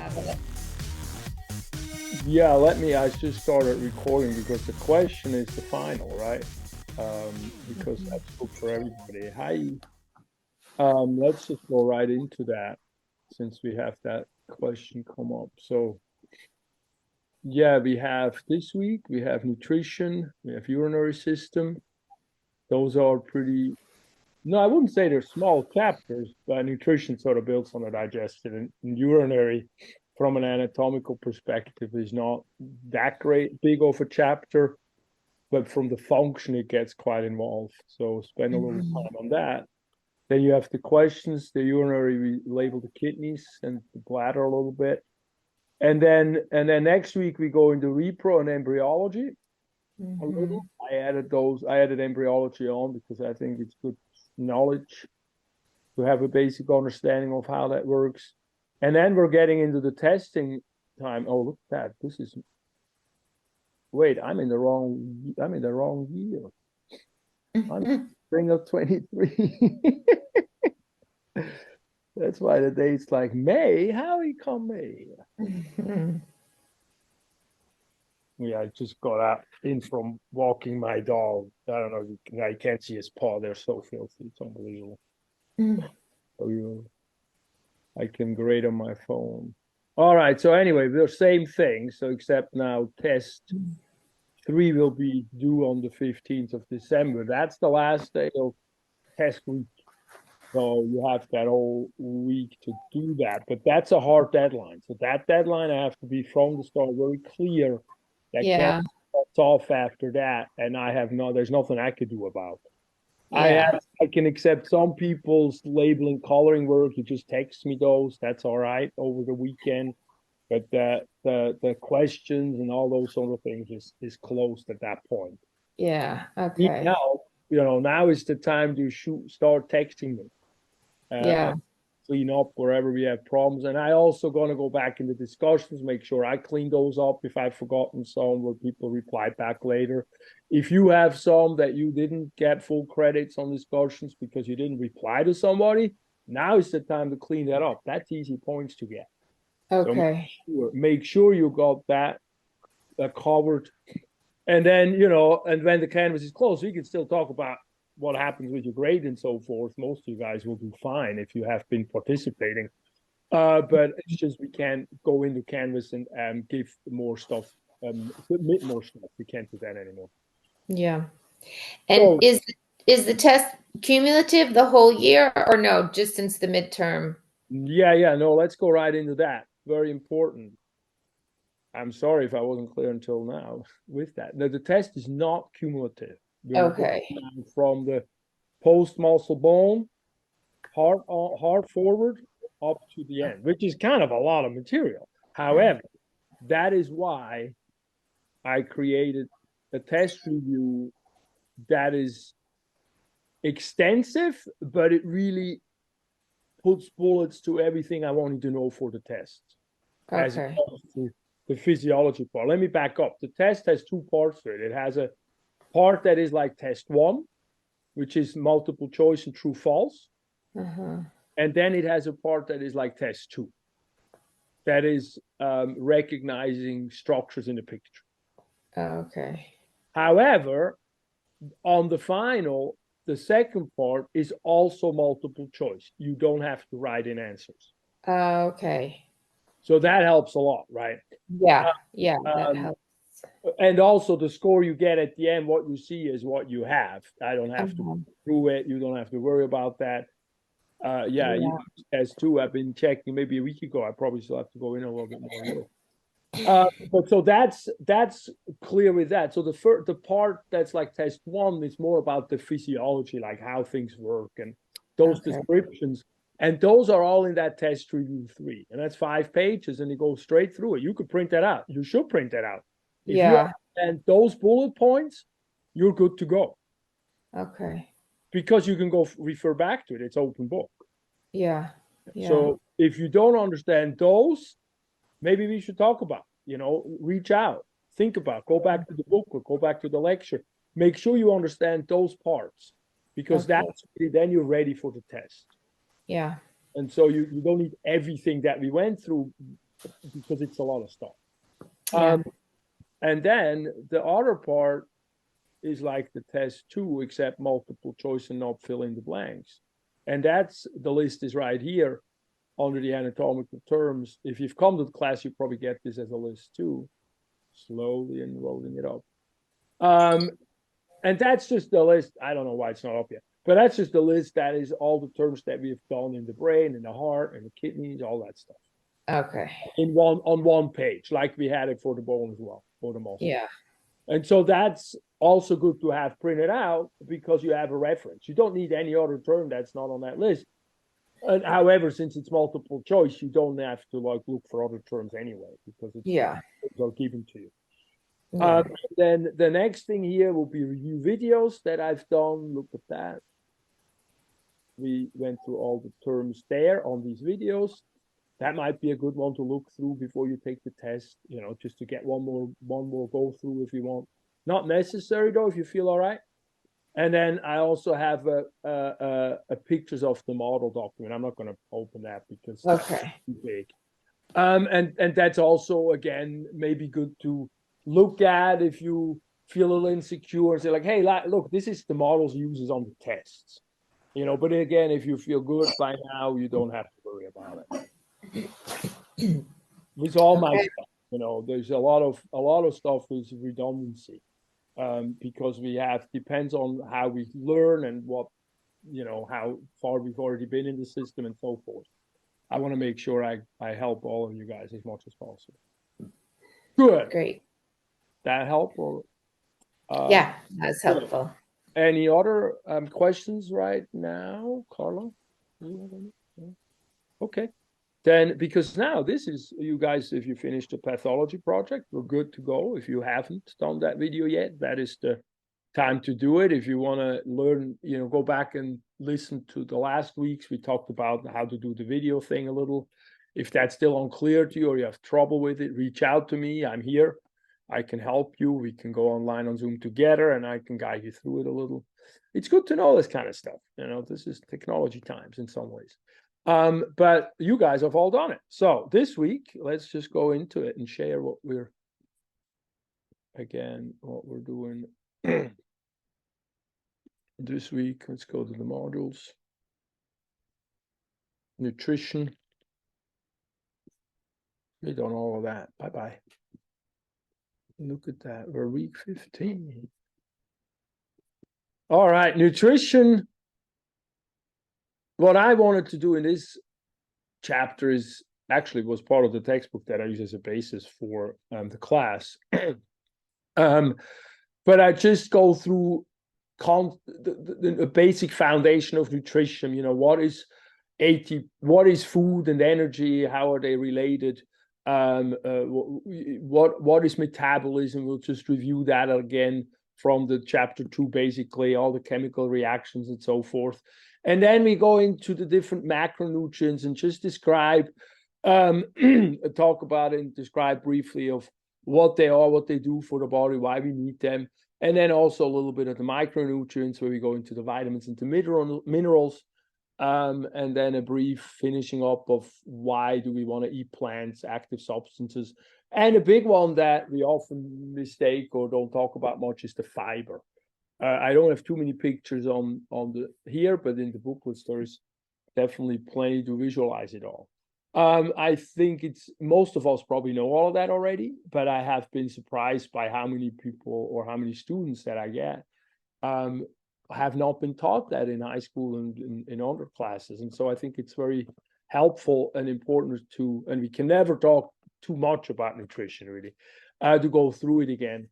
have it. Yeah, I just started recording because the question is the final, right? Because that's good for everybody. Hi. Let's just go right into that since we have that question come up. So yeah, we have this week, we have nutrition, we have urinary system. Those are pretty, no, I wouldn't say they're small chapters, but nutrition sort of builds on the digestive and urinary from an anatomical perspective is not that great, big of a chapter, but from the function, it gets quite involved. So spend a little time on that. Then you have the questions, the urinary, we label the kidneys and the bladder a little bit. And then next week we go into repro and embryology a little. I added embryology on because I think it's good knowledge to have a basic understanding of how that works. And then we're getting into the testing time. Oh, look at that. Wait, I'm in the wrong year. I'm spring of 23. That's why the date's like May. How he come May? Yeah, I just got out in from walking my dog. I don't know. I can't see his paw. They're so filthy. It's unbelievable. So I can grade on my phone. All right. So anyway, the same thing. So except now test 3 will be due on the 15th of December. That's the last day of test week. So you have that whole week to do that. But that's a hard deadline. So that deadline I have to be from the start very clear that Yeah. cuts off after that. And there's nothing I could do about it. Yeah. I can accept some people's labeling coloring work. You just text me those. That's all right over the weekend. But the questions and all those sort of things is closed at that point. Yeah. Okay. Now is the time to start texting me. Yeah. Clean up wherever we have problems. And I also going to go back in the discussions, make sure I clean those up if I've forgotten some where people reply back later. If you have some that you didn't get full credits on discussions because you didn't reply to somebody, now is the time to clean that up. That's easy points to get. Okay. So make sure you got that covered. And then, and when the canvas is closed, we can still talk about what happens with your grade and so forth. Most of you guys will do fine if you have been participating. But it's just we can't go into Canvas and give more stuff, submit more stuff. We can't do that anymore. Yeah. And is the test cumulative the whole year or no, just since the midterm? Yeah. No, let's go right into that. Very important. I'm sorry if I wasn't clear until now with that. The test is not cumulative. Okay. From the post muscle bone, heart forward up to the end, which is kind of a lot of material. However, that is why I created a test review that is extensive, but it really puts bullets to everything I wanted to know for the test. Okay. As opposed to the physiology part. Let me back up. The test has 2 parts to it. It has a part that is like test 1, which is multiple choice and true false. And then it has a part that is like test 2. That is recognizing structures in the picture. Okay. However, on the final, the second part is also multiple choice. You don't have to write in answers. Okay. So that helps a lot, right? Yeah. Yeah. That helps. And also the score you get at the end, what you see is what you have. I don't have to go through it. You don't have to worry about that. As 2, I've been checking maybe a week ago. I probably still have to go in a little bit more. But so that's clear with that. So the part that's like test 1 is more about the physiology, like how things work and those descriptions. And those are all in that test review 3. And that's 5 pages and it goes straight through it. You could print that out. You should print that out. If you understand those bullet points, you're good to go. Okay. Because you can go refer back to it. It's open book. Yeah. So if you don't understand those, maybe we should talk about, reach out, think about, go back to the book or go back to the lecture. Make sure you understand those parts because then you're ready for the test. Yeah. And so you don't need everything that we went through, because it's a lot of stuff. Yeah. And then the other part is like the test 2, except multiple choice and not fill in the blanks. And that's the list is right here under the anatomical terms. If you've come to the class, you probably get this as a list too, slowly enrolling it up. And that's just the list. I don't know why it's not up yet, but that's just the list. That is all the terms that we've done in the brain, in the heart, and the kidneys, all that stuff. Okay. On one page, like we had it for the bone as well, for the muscle. Yeah. And so that's also good to have printed out because you have a reference. You don't need any other term that's not on that list. And however, since it's multiple choice, you don't have to like look for other terms anyway because it's are given to you. Yeah. Then the next thing here will be review videos that I've done. Look at that. We went through all the terms there on these videos. That might be a good one to look through before you take the test, you know, just to get one more go through if you want. Not necessary though, if you feel all right. And then I also have a pictures of the model document. I'm not going to open that because it's too big. And that's also, again, maybe good to look at if you feel a little insecure and say like, hey, look, this is the models uses on the tests, you know. But again, if you feel good by now, you don't have to worry about it. With all my stuff, you know, there's a lot of stuff is redundancy, because we have depends on how we learn and what, you know, how far we've already been in the system and so forth. I want to make sure I help all of you guys as much as possible. Good. Great. That help? Or yeah, that's helpful. Any other questions right now, Carla? Okay. Then, because now this is, you guys, if you finished the pathology project, we're good to go. If you haven't done that video yet, that is the time to do it. If you want to learn, you know, go back and listen to the last weeks. We talked about how to do the video thing a little. If that's still unclear to you or you have trouble with it, reach out to me. I'm here. I can help you. We can go online on Zoom together and I can guide you through it a little. It's good to know this kind of stuff. You know, this is technology times in some ways. But you guys have all done it. So this week, let's just go into it and share what we're doing this week. Let's go to the modules. Nutrition. We've done all of that. Bye-bye. Look at that. We're week 15. All right, nutrition. What I wanted to do in this chapter is actually was part of the textbook that I use as a basis for the class. But I just go through the basic foundation of nutrition. You know, what is food and energy? How are they related? What is metabolism? We'll just review that again from the chapter 2, basically all the chemical reactions and so forth. And then we go into the different macronutrients and just describe, talk about it and describe briefly of what they are, what they do for the body, why we need them. And then also a little bit of the micronutrients where we go into the vitamins and the minerals. And then a brief finishing up of why do we want to eat plants, active substances. And a big one that we often mistake or don't talk about much is the fiber. I don't have too many pictures on here, but in the booklets there's definitely plenty to visualize it all. I think most of us probably know all of that already, but I have been surprised by how many people or how many students that I get have not been taught that in high school and in other classes. And so I think it's very helpful and important and we can never talk too much about nutrition really, to go through it again.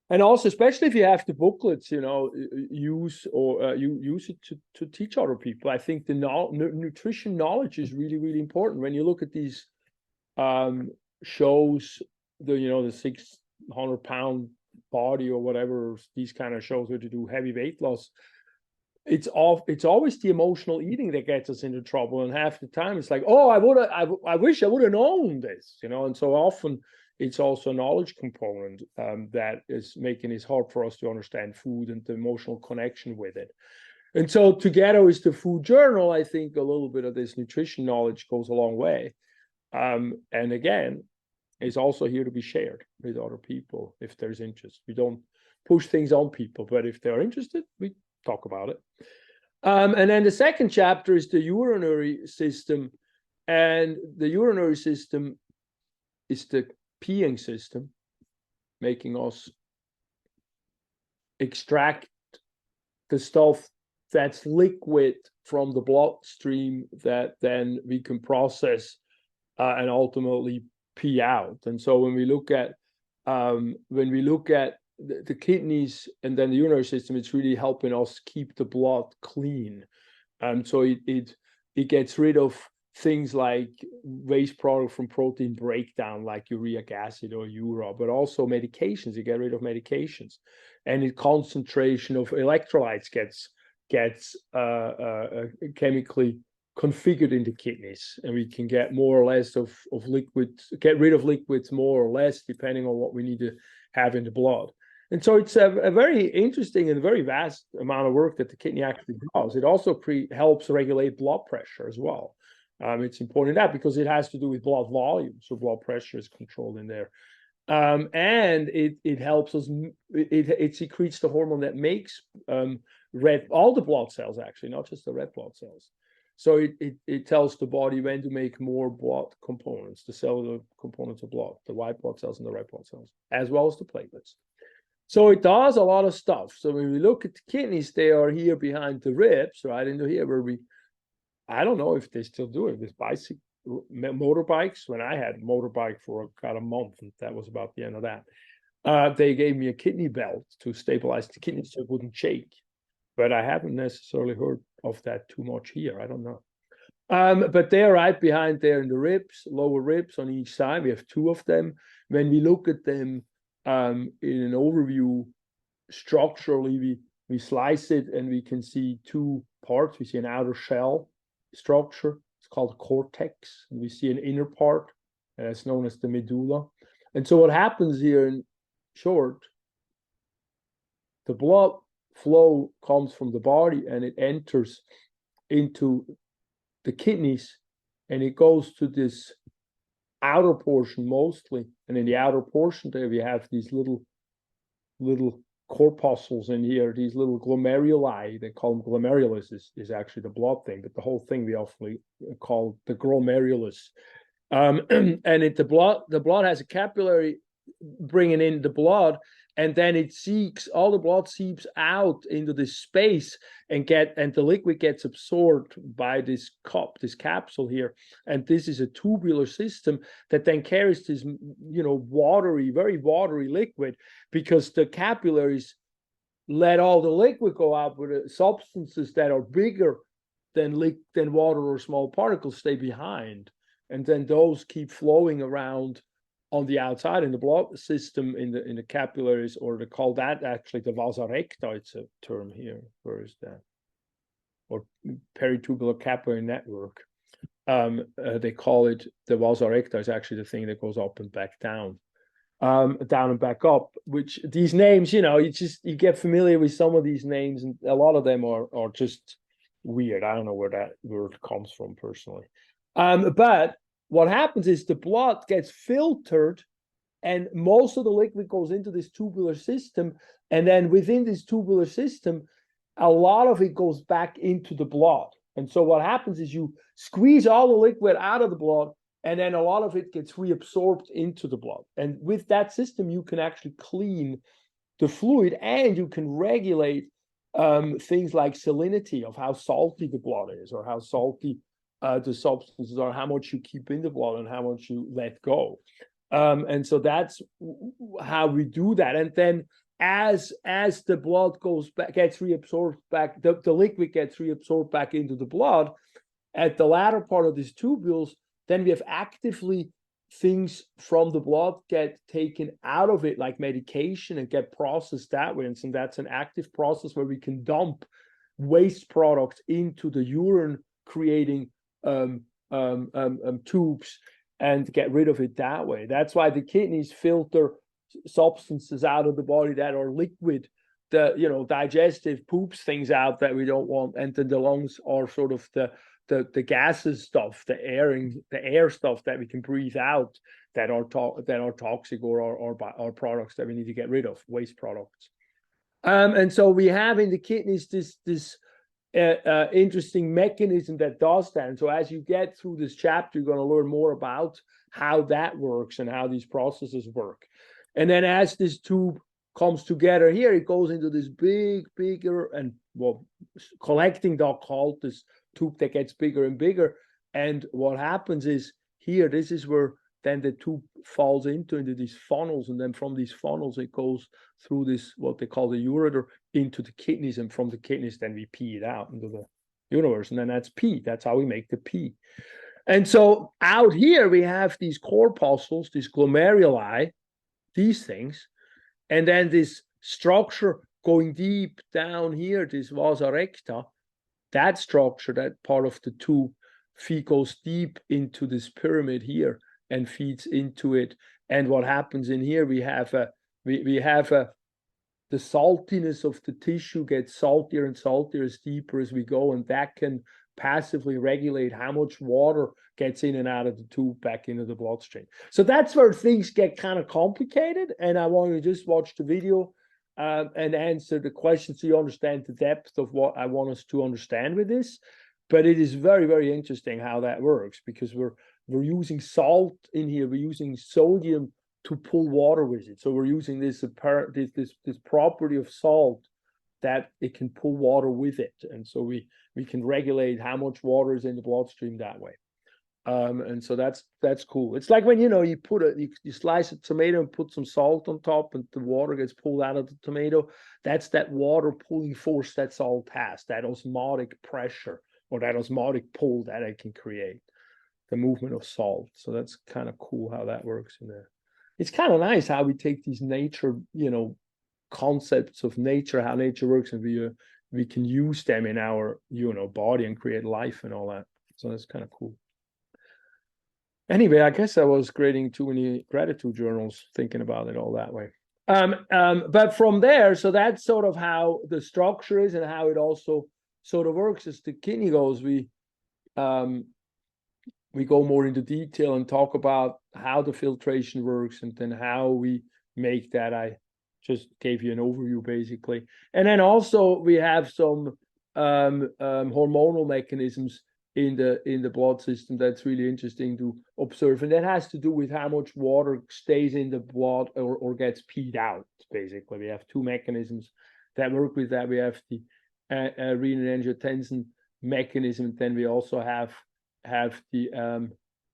And also, especially if you have the booklets, you know, use it to teach other people. I think the nutrition knowledge is really, really important. When you look at these shows, the 600-pound body or whatever, these kind of shows where you do heavy weight loss, it's always the emotional eating that gets us into trouble. And half the time it's like, oh, I wish I would have known this, you know. And so often it's also a knowledge component that is making it hard for us to understand food and the emotional connection with it. And so together with the food journal, I think a little bit of this nutrition knowledge goes a long way. And again, is also here to be shared with other people if there's interest. We don't push things on people, but if they're interested, we talk about it. And then the second chapter is the urinary system. And the urinary system is the peeing system, making us extract the stuff that's liquid from the bloodstream that then we can process and ultimately pee out. And so when we look at the kidneys and then the urinary system, it's really helping us keep the blood clean. So it gets rid of things like waste product from protein breakdown, like uric acid or ura, but also medications. You get rid of medications, and the concentration of electrolytes gets chemically configured in the kidneys, and we can get more or less of liquids, get rid of liquids more or less depending on what we need to have in the blood. And so it's a very interesting and very vast amount of work that the kidney actually does. It also helps regulate blood pressure as well. It's important that because it has to do with blood volume, so blood pressure is controlled in there. And it helps us. It secretes the hormone that makes all the blood cells, actually, not just the red blood cells. So it tells the body when to make more blood components, the cellular components of blood, the white blood cells and the red blood cells, as well as the platelets. So it does a lot of stuff. So when we look at the kidneys, they are here behind the ribs, right into here where I don't know if they still do it with motorbikes. When I had a motorbike for about a month, and that was about the end of that. They gave me a kidney belt to stabilize the kidneys so it wouldn't shake. But I haven't necessarily heard of that too much here. I don't know. But they're right behind there in the ribs, lower ribs on each side. We have two of them. When we look at them in an overview, structurally, we slice it and we can see two parts. We see an outer shell structure. It's called cortex. And we see an inner part, and it's known as the medulla. And so what happens here in short, the blood flow comes from the body and it enters into the kidneys, and it goes to this outer portion mostly. And in the outer portion there we have these little corpuscles in here, these little glomeruli. They call them glomerulus, is actually the blood thing, but the whole thing we often call the glomerulus. And the blood has a capillary bringing in the blood, and then all the blood seeps out into this space and the liquid gets absorbed by this capsule here. And this is a tubular system that then carries this, very watery liquid, because the capillaries let all the liquid go out, but the substances that are bigger than water or small particles stay behind. And then those keep flowing around on the outside in the blood system, in the capillaries, or they call that actually the vasa recta. It's a term here. Where is that? Or peritubular capillary network. They call it the vasa recta. Is actually the thing that goes up and back down, down and back up. Which these names, you get familiar with some of these names, and a lot of them are just weird. I don't know where that word comes from personally, but what happens is the blood gets filtered, and most of the liquid goes into this tubular system. And then within this tubular system, a lot of it goes back into the blood. And so what happens is you squeeze all the liquid out of the blood, and then a lot of it gets reabsorbed into the blood. And with that system, you can actually clean the fluid, and you can regulate things like salinity, of how salty the blood is, or how salty the substances are, how much you keep in the blood and how much you let go. And so that's how we do that. And then as the blood gets reabsorbed back, the liquid gets reabsorbed back into the blood at the latter part of these tubules, then we have actively things from the blood get taken out of it, like medication, and get processed that way. And so that's an active process where we can dump waste products into the urine, creating tubes, and get rid of it that way. That's why the kidneys filter substances out of the body that are liquid, digestive poops things out that we don't want, and then the lungs are sort of the the gases stuff, the air stuff that we can breathe out that are toxic or products that we need to get rid of, waste products. And so we have in the kidneys this interesting mechanism that does that. And so as you get through this chapter, you're going to learn more about how that works and how these processes work. And then as this tube comes together here, it goes into this bigger and collecting duct called this tube that gets bigger and bigger. And what happens is here, this is where then the tube falls into these funnels, and then from these funnels it goes through this what they call the ureter into the kidneys, and from the kidneys then we pee it out into the universe, and then that's pee. That's how we make the pee. And so out here we have these corpuscles, these glomeruli, these things, and then this structure going deep down here, this vasa recta, that structure, that part of the tube, goes deep into this pyramid here and feeds into it. And what happens in here, we have the saltiness of the tissue gets saltier and saltier as deeper as we go, and that can passively regulate how much water gets in and out of the tube back into the bloodstream. So that's where things get kind of complicated, and I want you to just watch the video and answer the question so you understand the depth of what I want us to understand with this. But it is very, very interesting how that works, because we're using salt in here. We're using sodium to pull water with it. So we're using this property of salt that it can pull water with it. And so we can regulate how much water is in the bloodstream that way. And so that's cool. It's like when, you slice a tomato and put some salt on top, and the water gets pulled out of the tomato. That's that water pulling force that salt has, that osmotic pressure or that osmotic pull that it can create, the movement of salt. So that's kind of cool how that works in there. It's kind of nice how we take these nature, concepts of nature, how nature works, and we can use them in our, body and create life and all that. So that's kind of cool. Anyway, I guess I was creating too many gratitude journals thinking about it all that way. But from there, so that's sort of how the structure is and how it also sort of works. As the kidney goes, we go more into detail and talk about how the filtration works, and then how we make that. I just gave you an overview basically. And then also we have some hormonal mechanisms in the blood system that's really interesting to observe, and that has to do with how much water stays in the blood or gets peed out. Basically, we have two mechanisms that work with that. We have the renin-angiotensin mechanism, and then we also have the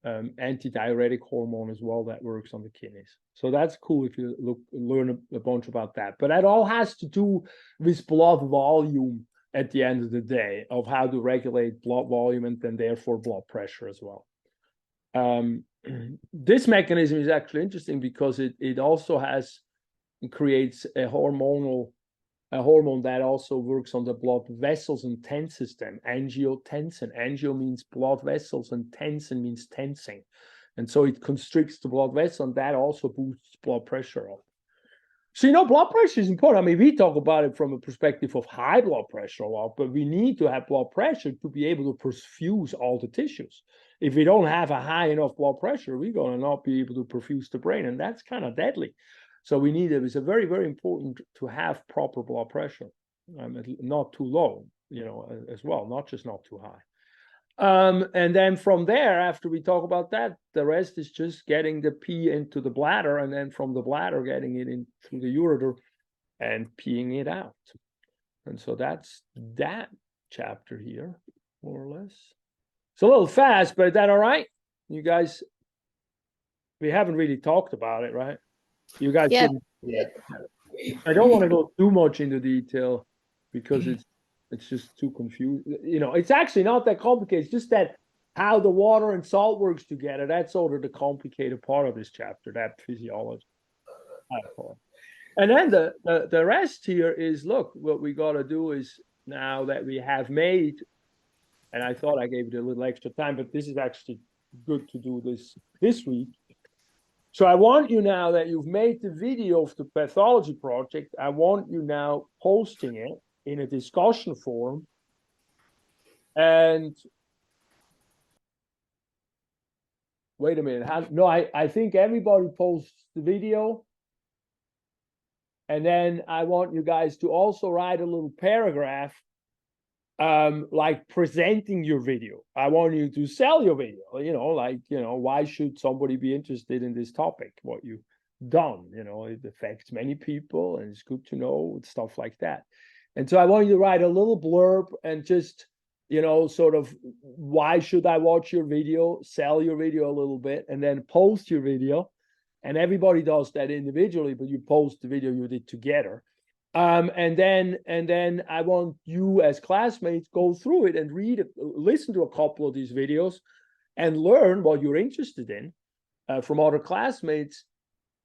antidiuretic hormone as well that works on the kidneys. So that's cool if you learn a bunch about that. But that all has to do with blood volume at the end of the day, of how to regulate blood volume and then therefore blood pressure as well. This mechanism is actually interesting because it also creates a hormone that also works on the blood vessels and tense system, angiotensin. Angio means blood vessels and tensin means tensing. And so it constricts the blood vessel, and that also boosts blood pressure up. So, blood pressure is important. I mean, we talk about it from a perspective of high blood pressure a lot, but we need to have blood pressure to be able to perfuse all the tissues. If we don't have a high enough blood pressure, we're going to not be able to perfuse the brain, and that's kind of deadly. So it's a very, very important to have proper blood pressure, not too low, as well, not just not too high. And then from there, after we talk about that, the rest is just getting the pee into the bladder, and then from the bladder, getting it in through the ureter and peeing it out. And so that's that chapter here, more or less. It's a little fast, but is that all right? You guys, we haven't really talked about it, right? You guys didn't. I don't want to go too much into detail because it's just too confused. It's actually not that complicated. It's just that how the water and salt works together. That's sort of the complicated part of this chapter, that physiology. And then the rest here is, look, what we got to do is, now that we have made, and I thought I gave it a little extra time, but this is actually good to do this week. So I want you, now that you've made the video of the pathology project, I want you now posting it in a discussion forum, and wait a minute. No, I think everybody posts the video. And then I want you guys to also write a little paragraph, like presenting your video. I want you to sell your video, why should somebody be interested in this topic? What you've done, it affects many people and it's good to know, stuff like that. And so I want you to write a little blurb and just, sort of, why should I watch your video, sell your video a little bit, and then post your video. And everybody does that individually, but you post the video you did together. And then I want you as classmates go through it and listen to a couple of these videos and learn what you're interested in from other classmates,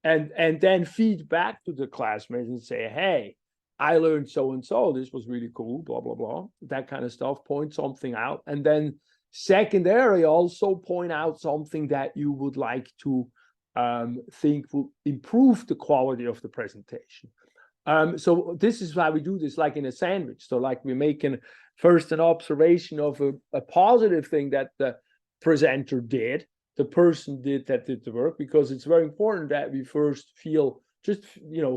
and then feed back to the classmates and say, hey, I learned so-and-so, this was really cool, blah, blah, blah, that kind of stuff, point something out. And then secondarily, also point out something that you would like to think will improve the quality of the presentation. So this is why we do this like in a sandwich. So like we're making first an observation of a positive thing that the presenter did, the person did that did the work, because it's very important that we first feel, just,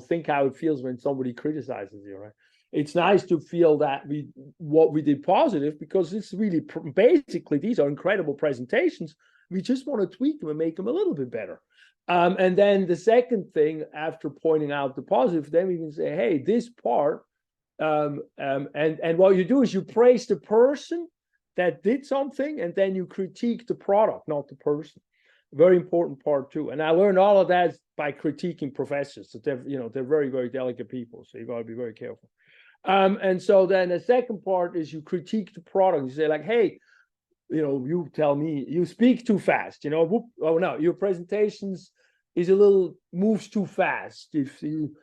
think how it feels when somebody criticizes you, right? It's nice to feel that what we did positive, because it's really basically, these are incredible presentations. We just want to tweak them and make them a little bit better. And then the second thing, after pointing out the positive, then we can say, hey, this part, and what you do is you praise the person that did something, and then you critique the product, not the person. Very important part too. And I learned all of that by critiquing professors. So they're very, very delicate people. So you got to be very careful. And so then the second part is you critique the product. You say like, hey, you tell me you speak too fast, oh no, your presentations is moves too fast. If you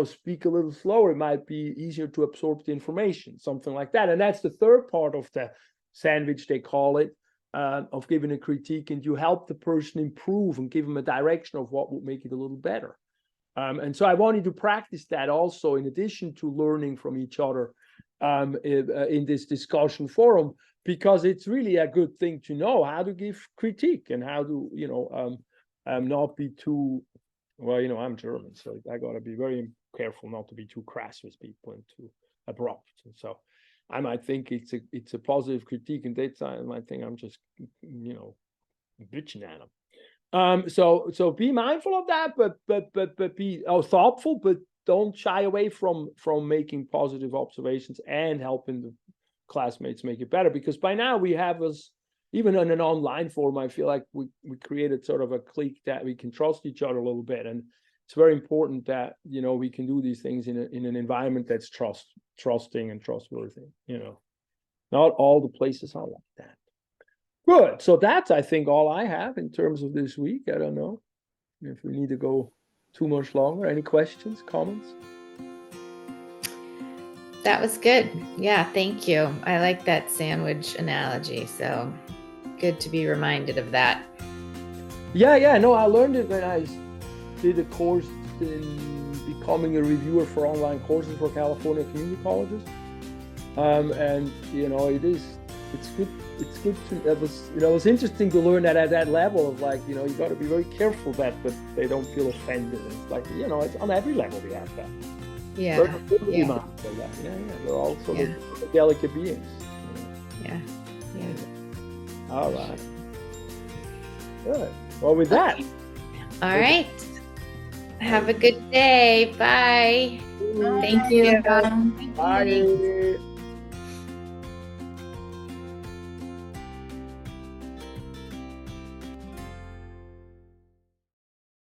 speak a little slower, it might be easier to absorb the information, something like that. And that's the third part of the sandwich, they call it, of giving a critique, and you help the person improve and give them a direction of what would make it a little better. And so I wanted to practice that also, in addition to learning from each other in this discussion forum, because it's really a good thing to know how to give critique and how to, not be too, well, I'm German, so I got to be very careful not to be too crass with people and too abrupt. And so I might think it's a positive critique, and they might think I'm just, bitching at them. So be mindful of that, but be thoughtful, but don't shy away from making positive observations and helping the classmates make it better. Because by now we have even in an online forum, I feel like we created sort of a clique that we can trust each other a little bit. And it's very important that, we can do these things in an environment that's trusting and trustworthy. Not all the places are like that. Good. So that's, I think, all I have in terms of this week. I don't know if we need to go too much longer. Any questions, comments? That was good. Yeah, thank you. I like that sandwich analogy. So good to be reminded of that. Yeah. No, I learned it when I did a course in becoming a reviewer for online courses for California community colleges. And it's good. It's good to, it was interesting to learn that at that level of like, you got to be very careful that they don't feel offended. It's like, it's on every level we have that. Yeah. They're also the delicate beings. Yeah. All right. Good. Well, with that. All right. Have a good day. Bye. Thank you. Bye.